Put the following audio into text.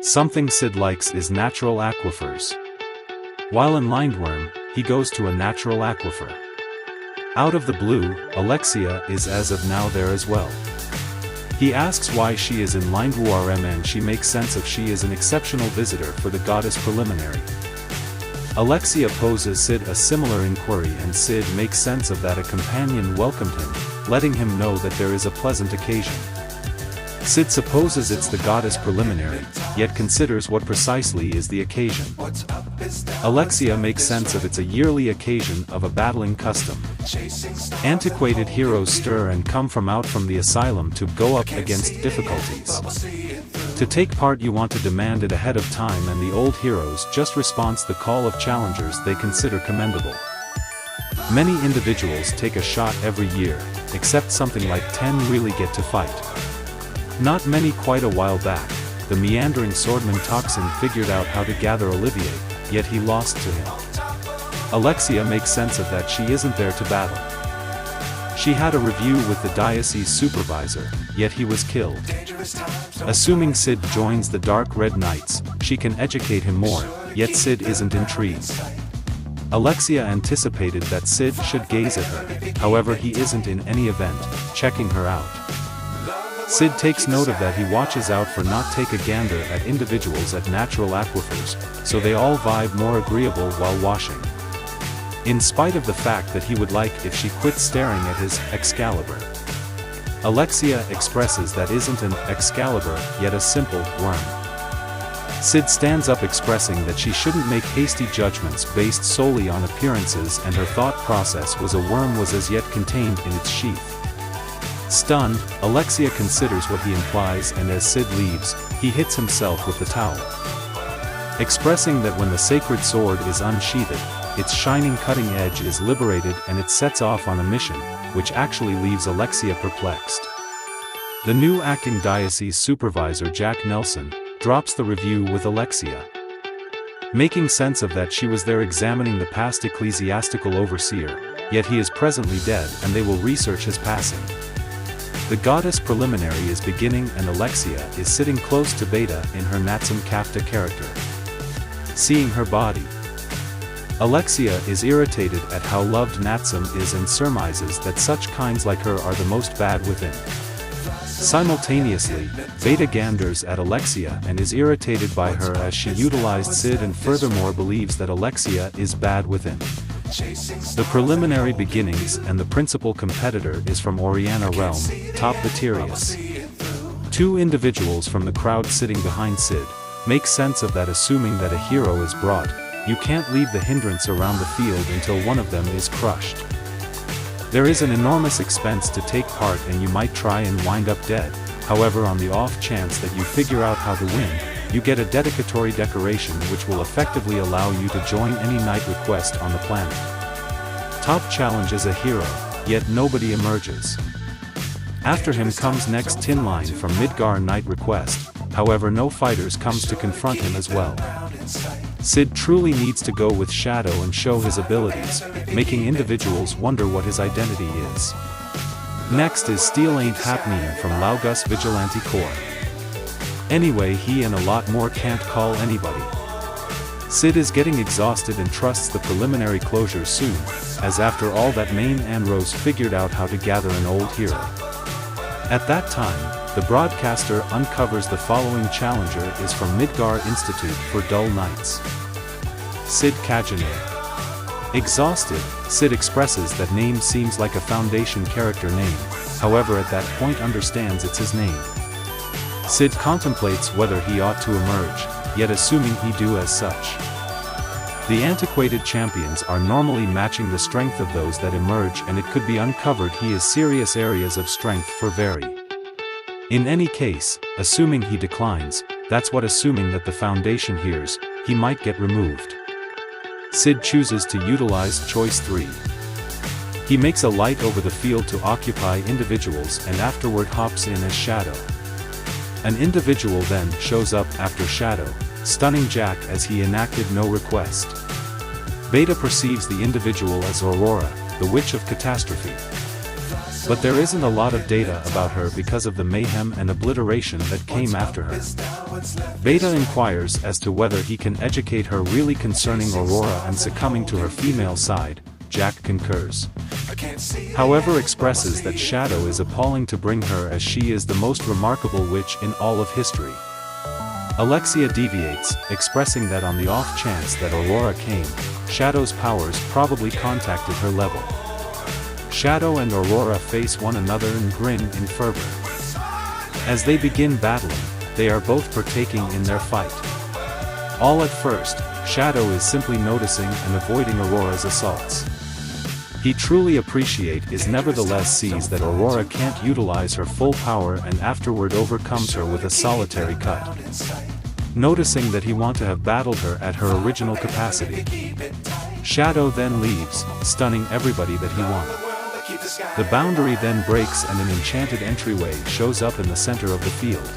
Something Sid likes is natural aquifers. While in Lindworm, he goes to a natural aquifer. Out of the blue, Alexia is as of now there as well. He asks why she is in Lindworm and she makes sense of she is an exceptional visitor for the goddess preliminary. Alexia poses Sid a similar inquiry and Sid makes sense of that a companion welcomed him, letting him know that there is a pleasant occasion. Sid supposes it's the goddess preliminary, yet considers what precisely is the occasion. Alexia makes sense of it's a yearly occasion of a battling custom. Antiquated heroes stir and come out from the asylum to go up against difficulties. To take part you want to demand it ahead of time and the old heroes just response the call of challengers they consider commendable. Many individuals take a shot every year, except something like 10 really get to fight. Not many. Quite a while back, the meandering swordman Toxin figured out how to gather Olivier, yet he lost to him. Alexia makes sense of that she isn't there to battle. She had a review with the diocese supervisor, yet he was killed. Assuming Sid joins the Dark Red Knights, she can educate him more, yet Sid isn't intrigued. Alexia anticipated that Sid should gaze at her, however he isn't in any event, checking her out. Sid takes note of that he watches out for not take a gander at individuals at natural aquifers, so they all vibe more agreeable while washing. In spite of the fact that he would like if she quit staring at his Excalibur. Alexia expresses that isn't an Excalibur, yet a simple worm. Sid stands up expressing that she shouldn't make hasty judgments based solely on appearances and her thought process was a worm was as yet contained in its sheath. Stunned, Alexia considers what he implies and as Sid leaves, he hits himself with the towel. Expressing that when the sacred sword is unsheathed, its shining cutting edge is liberated and it sets off on a mission, which actually leaves Alexia perplexed. The new acting diocese supervisor Jack Nelson drops the review with Alexia. Making sense of that she was there examining the past ecclesiastical overseer, yet he is presently dead and they will research his passing. The goddess preliminary is beginning and Alexia is sitting close to Beta in her Natsum Kafta character. Seeing her body, Alexia is irritated at how loved Natsum is and surmises that such kinds like her are the most bad within. Simultaneously, Beta ganders at Alexia and is irritated by her as she utilized Sid and furthermore believes that Alexia is bad within. The preliminary beginnings and the principal competitor is from Oriana Realm, Top Vitirius. Two individuals from the crowd sitting behind Sid make sense of that assuming that a hero is brought, you can't leave the hindrance around the field until one of them is crushed. There is an enormous expense to take part and you might try and wind up dead, however on the off chance that you figure out how to win, you get a dedicatory decoration which will effectively allow you to join any knight request on the planet. Top challenges a hero, yet nobody emerges. After him comes next Tin Line from Midgar Knight request, however no fighters comes to confront him as well. Sid truly needs to go with Shadow and show his abilities, making individuals wonder what his identity is. Next is Steel Ain't Happening from Laugus Vigilante Corps. Anyway he and a lot more can't call anybody. Sid is getting exhausted and trusts the preliminary closure soon, as after all that Main Anrose figured out how to gather an old hero. At that time, the broadcaster uncovers the following challenger is from Midgar Institute for Dull Knights. Sid Kajane. Exhausted, Sid expresses that name seems like a Foundation character name, however at that point understands it's his name. Sid contemplates whether he ought to emerge, yet assuming he do as such. The antiquated champions are normally matching the strength of those that emerge and it could be uncovered he has serious areas of strength for Very. In any case, assuming he declines, that's what assuming that the Foundation hears, he might get removed. Sid chooses to utilize choice 3. He makes a light over the field to occupy individuals and afterward hops in as Shadow. An individual then shows up after Shadow, stunning Jack as he enacted no request. Beta perceives the individual as Aurora, the Witch of Catastrophe. But there isn't a lot of data about her because of the mayhem and obliteration that came after her. Beta inquires as to whether he can educate her really concerning Aurora and succumbing to her female side. Jack concurs. However, expresses that Shadow is appalling to bring her as she is the most remarkable witch in all of history. Alexia deviates, expressing that on the off chance that Aurora came, Shadow's powers probably contacted her level. Shadow and Aurora face one another and grin in fervor. As they begin battling, they are both partaking in their fight. All at first, Shadow is simply noticing and avoiding Aurora's assaults. He truly is nevertheless sees that Aurora can't utilize her full power and afterward overcomes her with a solitary cut. Noticing that he want to have battled her at her original capacity. Shadow then leaves, stunning everybody that he won. The boundary then breaks and an enchanted entryway shows up in the center of the field.